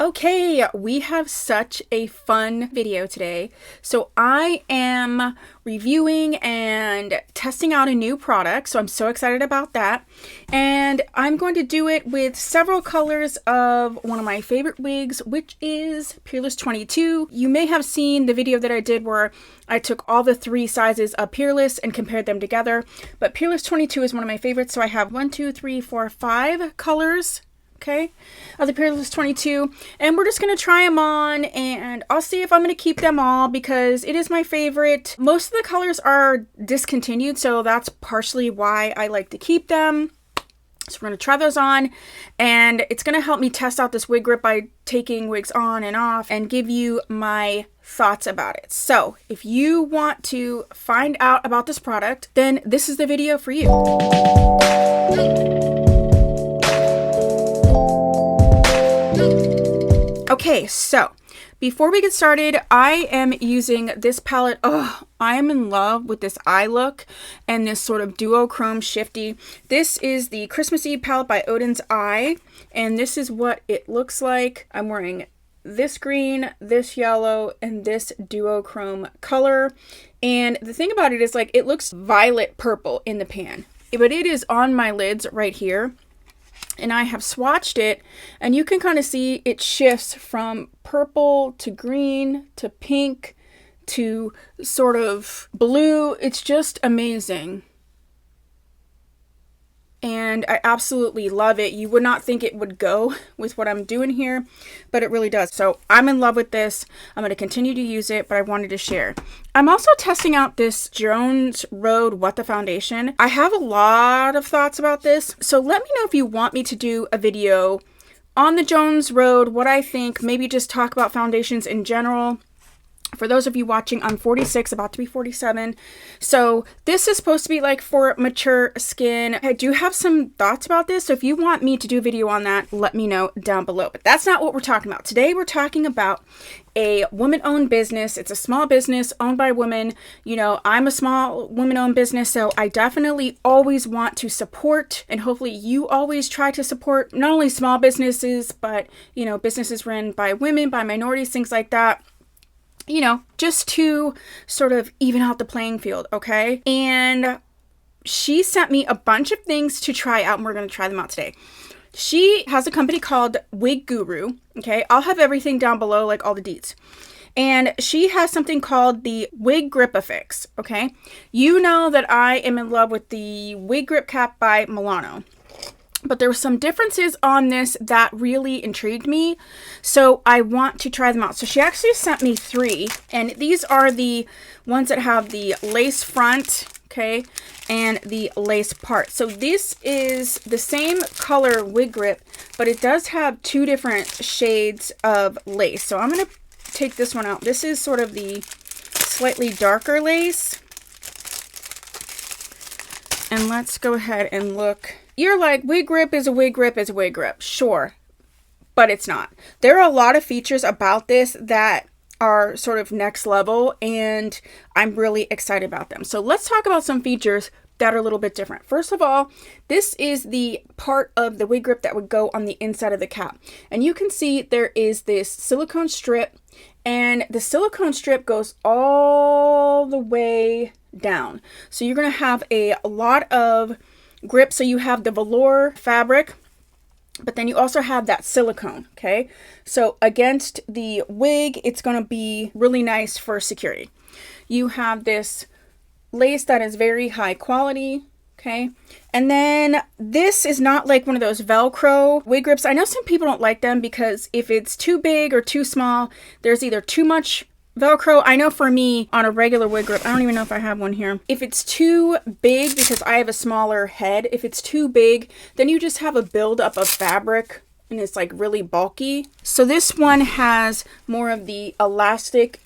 Okay, we have such a fun video today. So I am reviewing and testing out a new product, so I'm so excited about that. And I'm going to do it with several colors of one of my favorite wigs, which is Peerless 22. You may have seen the video that I did where I took all the three sizes of Peerless and compared them together. But Peerless 22 is one of my favorites, so I have 5 colors. Okay, of the Peerless 22, and we're just going to try them on, and I'll see if I'm going to keep them all because it is my favorite. Most of the colors are discontinued, so that's partially why I like to keep them. So we're going to try those on, and it's going to help me test out this wig grip by taking wigs on and off and give you my thoughts about it. So if you want to find out about this product, then this is the video for you. Okay, so before we get started, I am using this palette. Oh, I am in love with this eye look and this sort of duochrome shifty. This is the Christmas Eve palette by Odin's Eye, and this is what it looks like. I'm wearing this green, this yellow, and this duochrome color. And the thing about it is, like, it looks violet purple in the pan, but it is on my lids right here. And I have swatched it, and you can kind of see it shifts from purple to green to pink to sort of blue. It's just amazing. And I absolutely love it. You would not think it would go with what I'm doing here, but it really does. So I'm in love with this. I'm going to continue to use it, but I wanted to share. I'm also testing out this Jones Road What the Foundation. I have a lot of thoughts about this, so let me know if you want me to do a video on the Jones Road, what I think, maybe just talk about foundations in general. For those of you watching, I'm 46, about to be 47. So this is supposed to be like for mature skin. I do have some thoughts about this. So if you want me to do a video on that, let me know down below. But that's not what we're talking about. Today we're talking about a woman-owned business. It's a small business owned by women. You know, I'm a small woman-owned business, so I definitely always want to support, and hopefully you always try to support not only small businesses, but, you know, businesses run by women, by minorities, things like that. You know, just to sort of even out the playing field, okay? And she sent me a bunch of things to try out, and we're going to try them out today. She has a company called Wig Guru, okay? I'll have everything down below, like all the deets. And she has something called the Wig GripAFix, okay? You know that I am in love with the Wig Grip Cap by Milano. But there were some differences on this that really intrigued me, so I want to try them out. So she actually sent me 3, and these are the ones that have the lace front, okay, and the lace part. So this is the same color wig grip, but it does have 2 different shades of lace. So I'm going to take this one out. This is sort of the slightly darker lace. And let's go ahead and look. You're like, wig grip is a wig grip is a wig grip. Sure, but it's not. There are a lot of features about this that are sort of next level, and I'm really excited about them. So let's talk about some features that are a little bit different. First of all, this is the part of the wig grip that would go on the inside of the cap. And you can see there is this silicone strip, and the silicone strip goes all the way down. So you're going to have a lot of grip. So you have the velour fabric, but then you also have that silicone, okay? So against the wig, it's going to be really nice for security. You have this lace that is very high quality, okay? And then this is not like one of those Velcro wig grips. I know some people don't like them because if it's too big or too small, there's either too much Velcro. I know for me, on a regular wig grip, I don't even know if I have one here. If it's too big, because I have a smaller head, if it's too big, then you just have a buildup of fabric and it's like really bulky. So this one has more of the elastic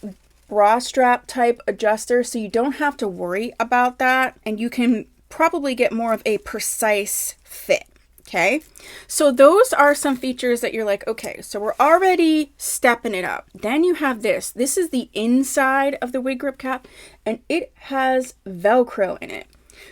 bra strap type adjuster, so you don't have to worry about that, and you can probably get more of a precise fit. Okay, so those are some features that you're like, okay, so we're already stepping it up. Then you have this. This is the inside of the wig grip cap, and it has Velcro in it.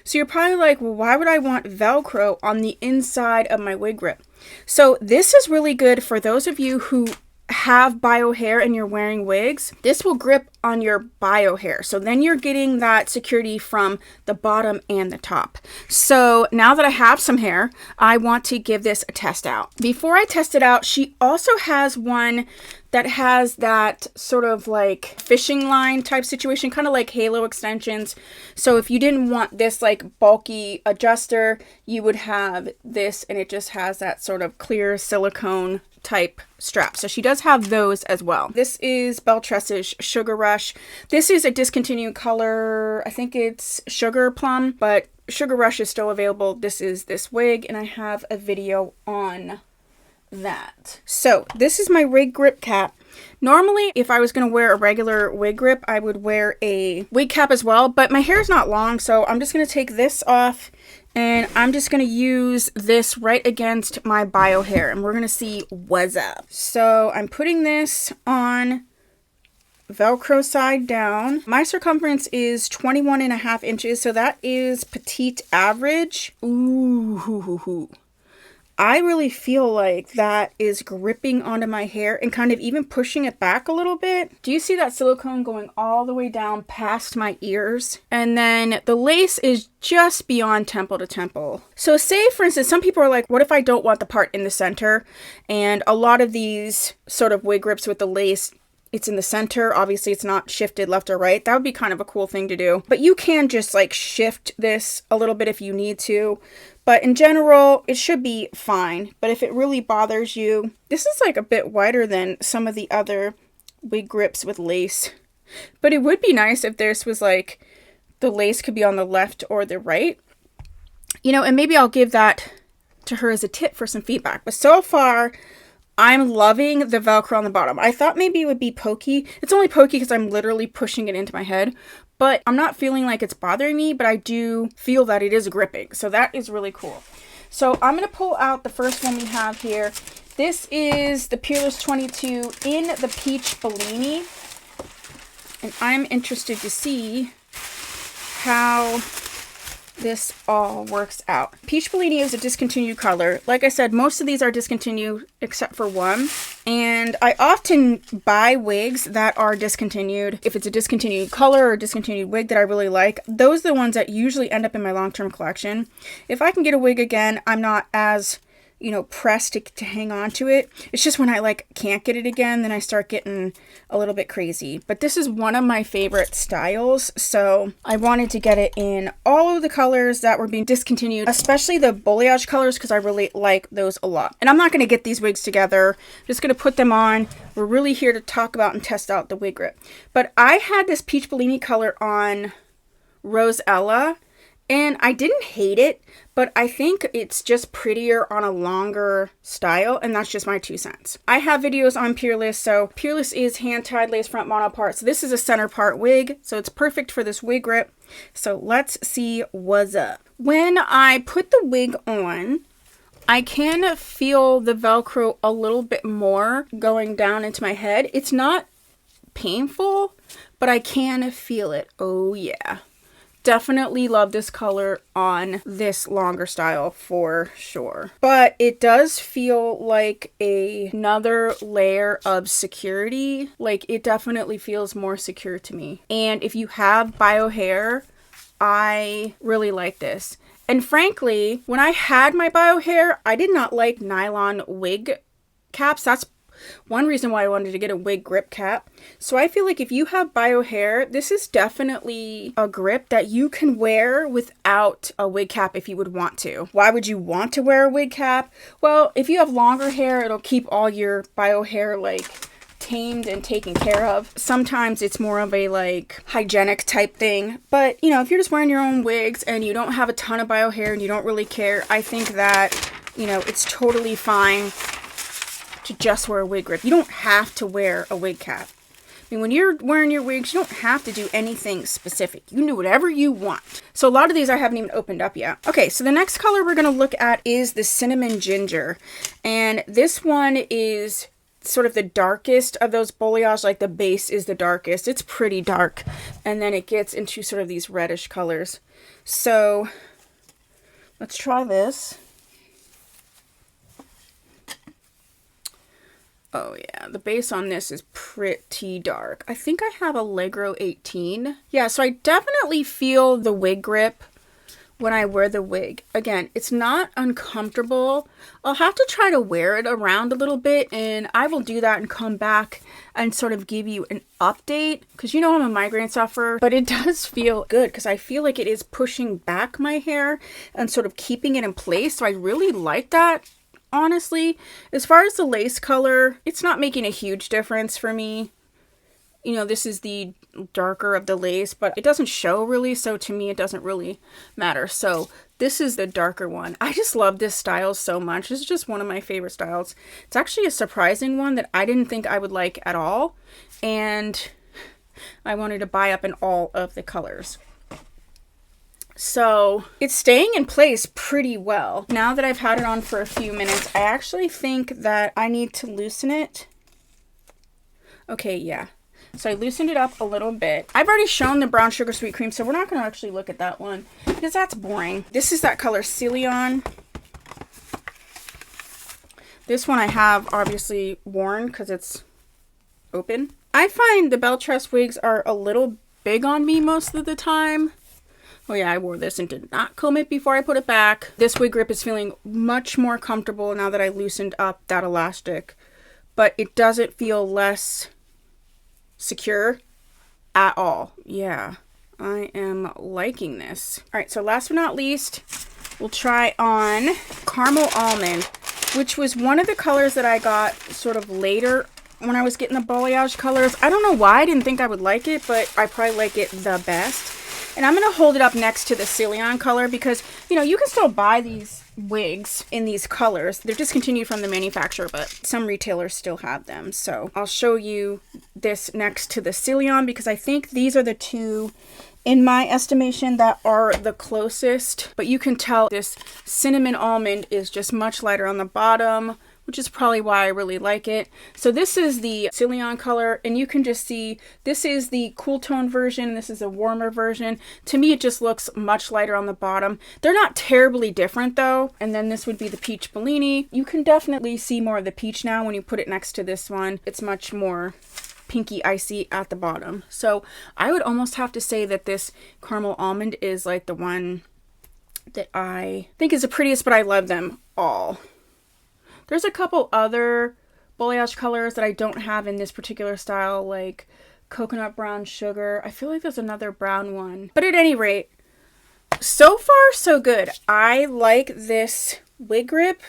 So you're probably like, well, why would I want Velcro on the inside of my wig grip? So this is really good for those of you who have bio hair and you're wearing wigs, this will grip on your bio hair. So then you're getting that security from the bottom and the top. So now that I have some hair, I want to give this a test out. Before I test it out, she also has one that has that sort of like fishing line type situation, kind of like halo extensions. So if you didn't want this like bulky adjuster, you would have this, and it just has that sort of clear silicone type strap. So she does have those as well. This is Belle Tresse's Sugar Rush. This is a discontinued color. I think it's Sugar Plum, but Sugar Rush is still available. This is this wig, and I have a video on that. So this is my wig grip cap. Normally, if I was going to wear a regular wig grip, I would wear a wig cap as well, but my hair is not long, so I'm just going to take this off, and I'm just going to use this right against my bio hair, and we're going to see what's up. So I'm putting this on Velcro side down. My circumference is 21.5 inches, so that is petite average. Ooh, hoo, hoo, hoo. I really feel like that is gripping onto my hair and kind of even pushing it back a little bit. Do you see that silicone going all the way down past my ears? And then the lace is just beyond temple to temple. So say, for instance, some people are like, what if I don't want the part in the center? And a lot of these sort of wig grips with the lace, it's in the center. Obviously, it's not shifted left or right. That would be kind of a cool thing to do. But you can just like shift this a little bit if you need to. But in general, it should be fine. But if it really bothers you, this is like a bit wider than some of the other wig grips with lace. But it would be nice if this was like, the lace could be on the left or the right. You know, and maybe I'll give that to her as a tip for some feedback. But so far, I'm loving the Velcro on the bottom. I thought maybe it would be pokey. It's only pokey because I'm literally pushing it into my head. But I'm not feeling like it's bothering me, but I do feel that it is gripping. So that is really cool. So I'm going to pull out the first one we have here. This is the Peerless 22 in the Peach Bellini. And I'm interested to see how this all works out. Peach Bellini is a discontinued color. Like I said, most of these are discontinued except for one. And I often buy wigs that are discontinued. If it's a discontinued color or a discontinued wig that I really like, those are the ones that usually end up in my long-term collection. If I can get a wig again, I'm not as, you know, pressed to hang on to it. It's just when I like can't get it again, then I start getting a little bit crazy. But this is one of my favorite styles, so I wanted to get it in all of the colors that were being discontinued, especially the balayage colors, because I really like those a lot. And I'm not going to get these wigs together. I'm just going to put them on. We're really here to talk about and test out the wig grip. But I had this Peach Bellini color on Rosella, and I didn't hate it, but I think it's just prettier on a longer style, and that's just my 2 cents. I have videos on Peerless, so Peerless is hand-tied lace front monopart. So this is a center part wig, so it's perfect for this wig grip. So let's see what's up. When I put the wig on, I can feel the Velcro a little bit more going down into my head. It's not painful, but I can feel it. Oh yeah. Definitely love this color on this longer style for sure. But it does feel like another layer of security. Like it definitely feels more secure to me. And if you have bio hair, I really like this. And frankly, when I had my bio hair, I did not like nylon wig caps. That's one reason why I wanted to get a wig grip cap. So I feel like if you have bio hair, this is definitely a grip that you can wear without a wig cap if you would want to. Why would you want to wear a wig cap? Well, if you have longer hair, it'll keep all your bio hair like tamed and taken care of. Sometimes it's more of a like hygienic type thing, but you know, if you're just wearing your own wigs and you don't have a ton of bio hair and you don't really care, I think that, you know, it's totally fine to just wear a wig grip. You don't have to wear a wig cap. I mean, when you're wearing your wigs, you don't have to do anything specific. You can do whatever you want. So a lot of these I haven't even opened up yet. Okay, so the next color we're going to look at is the Cinnamon Ginger. And this one is sort of the darkest of those balayage, like the base is the darkest. It's pretty dark. And then it gets into sort of these reddish colors. So let's try this. Oh yeah, the base on this is pretty dark. I think I have Allegro 18. Yeah, so I definitely feel the wig grip when I wear the wig. Again, it's not uncomfortable. I'll have to try to wear it around a little bit, and I will do that and come back and sort of give you an update, because you know I'm a migraine sufferer, but it does feel good because I feel like it is pushing back my hair and sort of keeping it in place. So I really like that, honestly. As far as the lace color, it's not making a huge difference for me. You know, this is the darker of the lace, but it doesn't show really, so to me it doesn't really matter. So this is the darker one. I just love this style so much. This is just one of my favorite styles. It's actually a surprising one that I didn't think I would like at all, and I wanted to buy up in all of the colors. So it's staying in place pretty well. Now that I've had it on for a few minutes, I actually think that I need to loosen it. Okay, yeah. So I loosened it up a little bit. I've already shown the brown sugar sweet cream, so we're not going to actually look at that one because that's boring. This is that color Celion. This one I have obviously worn because it's open. I find the Belle Tress wigs are a little big on me most of the time. Oh yeah, I wore this and did not comb it before I put it back. This wig grip is feeling much more comfortable now that I loosened up that elastic, but it doesn't feel less secure at all. Yeah, I am liking this. All right, so last but not least, we'll try on Caramel Almond, which was one of the colors that I got sort of later when I was getting the balayage colors. I don't know why I didn't think I would like it, but I probably like it the best. And I'm going to hold it up next to the Celion color because, you know, you can still buy these wigs in these colors. They're discontinued from the manufacturer, but some retailers still have them. So I'll show you this next to the Celion because I think these are the two, in my estimation, that are the closest. But you can tell this Cinnamon Almond is just much lighter on the bottom, which is probably why I really like it. So this is the Celion color, and you can just see this is the cool tone version. This is a warmer version. To me, it just looks much lighter on the bottom. They're not terribly different though. And then this would be the Peach Bellini. You can definitely see more of the peach now when you put it next to this one. It's much more pinky icy at the bottom. So I would almost have to say that this Caramel Almond is like the one that I think is the prettiest, but I love them all. There's a couple other balayage colors that I don't have in this particular style, like Coconut Brown Sugar. I feel like there's another brown one. But at any rate, so far so good. I like this wig grip.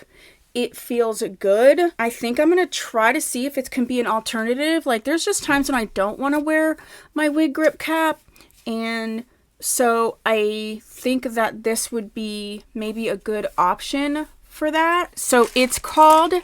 It feels good. I think I'm going to try to see if it can be an alternative. Like there's just times when I don't want to wear my wig grip cap, and so I think that this would be maybe a good option for that. So it's called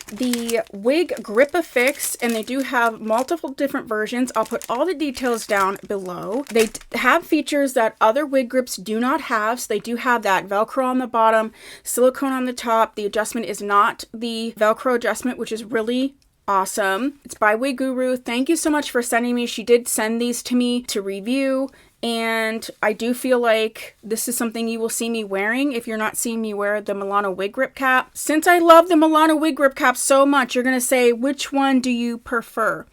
the Wig GripAFix, and they do have multiple different versions. I'll put all the details down below. They have features that other wig grips do not have. So they do have that Velcro on the bottom, silicone on the top. The adjustment is not the Velcro adjustment, which is really awesome. It's by Wig Guru. Thank you so much for sending me. She did send these to me to review, and I do feel like this is something you will see me wearing if you're not seeing me wear the Milano wig grip cap. Since I love the Milano wig grip cap so much, you're going to say, which one do you prefer?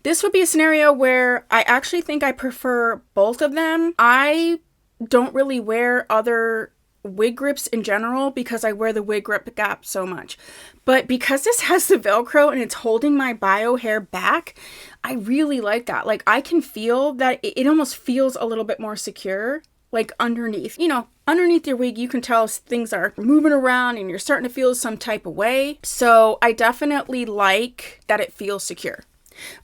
This would be a scenario where I actually think I prefer both of them. I don't really wear other wig grips in general because I wear the wig grip cap so much. But because this has the Velcro and it's holding my bio hair back, I really like that. Like I can feel that it almost feels a little bit more secure, like underneath. You know, underneath your wig, you can tell things are moving around and you're starting to feel some type of way. So I definitely like that it feels secure.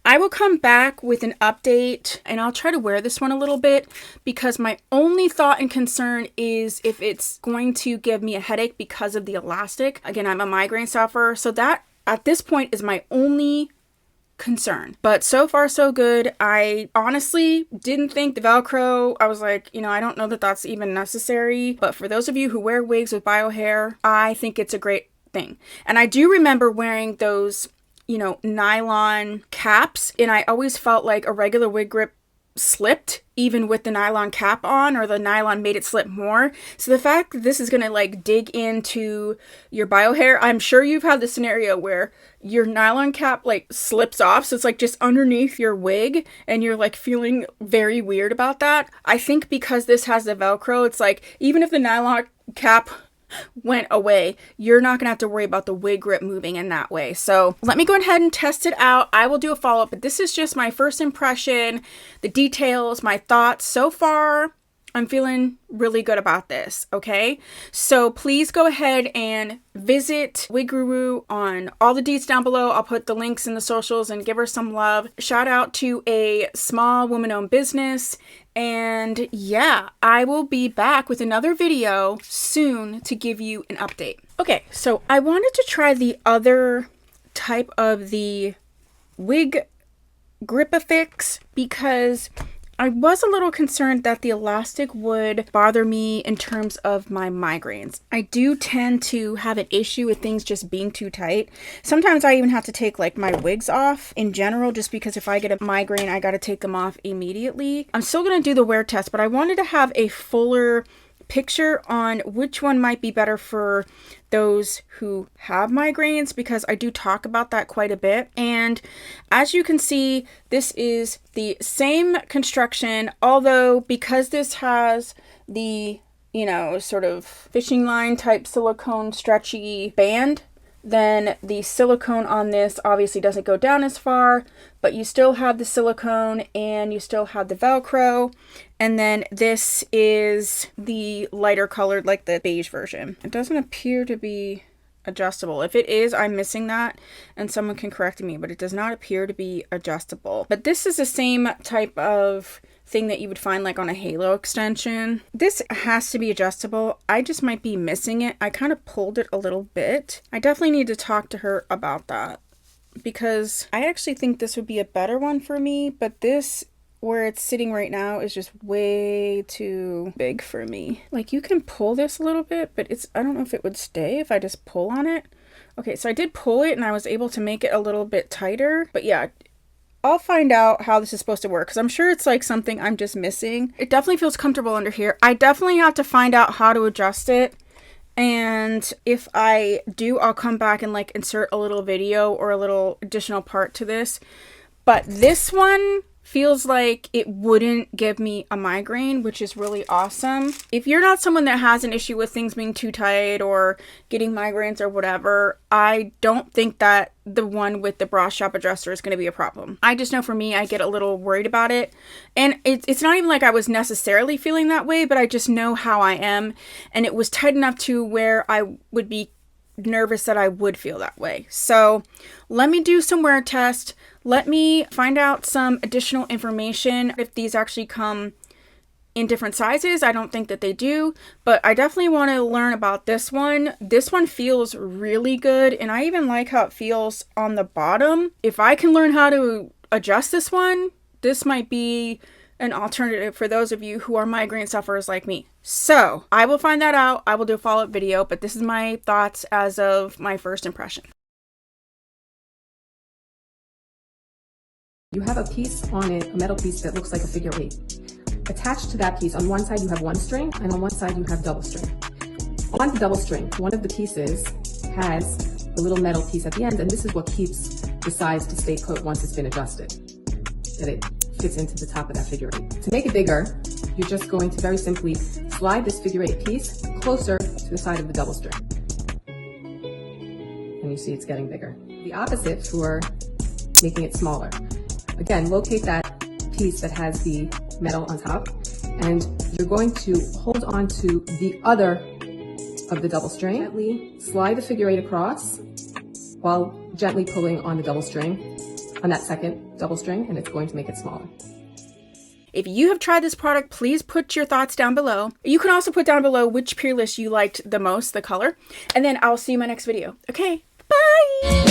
I will come back with an update, and I'll try to wear this one a little bit because my only thought and concern is if it's going to give me a headache because of the elastic. Again, I'm a migraine sufferer, so that at this point is my only concern. But so far so good. I honestly didn't think the Velcro, I was like, you know, I don't know that that's even necessary. But for those of you who wear wigs with bio hair, I think it's a great thing. And I do remember wearing those, you know, nylon caps, and I always felt like a regular wig grip slipped even with the nylon cap on, or the nylon made it slip more. So the fact that this is gonna like dig into your bio hair, I'm sure you've had the scenario where your nylon cap like slips off, so it's like just underneath your wig and you're like feeling very weird about that. I think because this has the Velcro, it's like even if the nylon cap went away, you're not gonna have to worry about the wig grip moving in that way. So let me go ahead and test it out. I will do a follow-up, but this is just my first impression, the details, my thoughts. So far, I'm feeling really good about this, okay? So please go ahead and visit Wig Guru on all the deets down below. I'll put the links in the socials and give her some love. Shout out to a small woman-owned business. And yeah, I will be back with another video soon to give you an update. Okay, so I wanted to try the other type of the Wig GripAFix because I was a little concerned that the elastic would bother me in terms of my migraines. I do tend to have an issue with things just being too tight. Sometimes I even have to take like my wigs off in general, just because if I get a migraine, I got to take them off immediately. I'm still going to do the wear test, but I wanted to have a fuller picture on which one might be better for those who have migraines, because I do talk about that quite a bit. And as you can see, this is the same construction, although because this has the, you know, sort of fishing line type silicone stretchy band, then the silicone on this obviously doesn't go down as far, but you still have the silicone and you still have the Velcro. And then this is the lighter colored, like the beige version. It doesn't appear to be adjustable. If it is, I'm missing that and someone can correct me, but it does not appear to be adjustable. But this is the same type of thing that you would find like on a halo extension. This has to be adjustable. I just might be missing it. I kind of pulled it a little bit. I definitely need to talk to her about that, because I actually think this would be a better one for me, but this, where it's sitting right now, is just way too big for me. Like, you can pull this a little bit, but it's, I don't know if it would stay if I just pull on it. Okay, so I did pull it and I was able to make it a little bit tighter, but yeah, I'll find out how this is supposed to work, because I'm sure it's like something I'm just missing. It definitely feels comfortable under here. I definitely have to find out how to adjust it. And if I do, I'll come back and like insert a little video or a little additional part to this. But this one feels like it wouldn't give me a migraine, which is really awesome. If you're not someone that has an issue with things being too tight or getting migraines or whatever, I don't think that the one with the bra strap adjuster is going to be a problem. I just know for me, I get a little worried about it. And it's not even like I was necessarily feeling that way, but I just know how I am. And it was tight enough to where I would be nervous that I would feel that way. So let me do some wear test. Let me find out some additional information if these actually come in different sizes. I don't think that they do, but I definitely want to learn about this one. This one feels really good, and I even like how it feels on the bottom. If I can learn how to adjust this one, this might be an alternative for those of you who are migraine sufferers like me. So I will find that out. I will do a follow-up video, but this is my thoughts as of my first impression. You have a piece on it, a metal piece that looks like a figure 8. Attached to that piece, on one side you have one string, and on one side you have double string. On the double string, one of the pieces has a little metal piece at the end, and this is what keeps the size to stay put once it's been adjusted, that it fits into the top of that figure 8. To make it bigger, you're just going to very simply slide this figure 8 piece closer to the side of the double string. And you see it's getting bigger. The opposite for making it smaller. Again, locate that piece that has the metal on top, and you're going to hold on to the other of the double string. Gently slide the figure 8 across while gently pulling on the double string, on that second double string, and it's going to make it smaller. If you have tried this product, please put your thoughts down below. You can also put down below which Peerless you liked the most, the color, and then I'll see you in my next video. Okay, bye!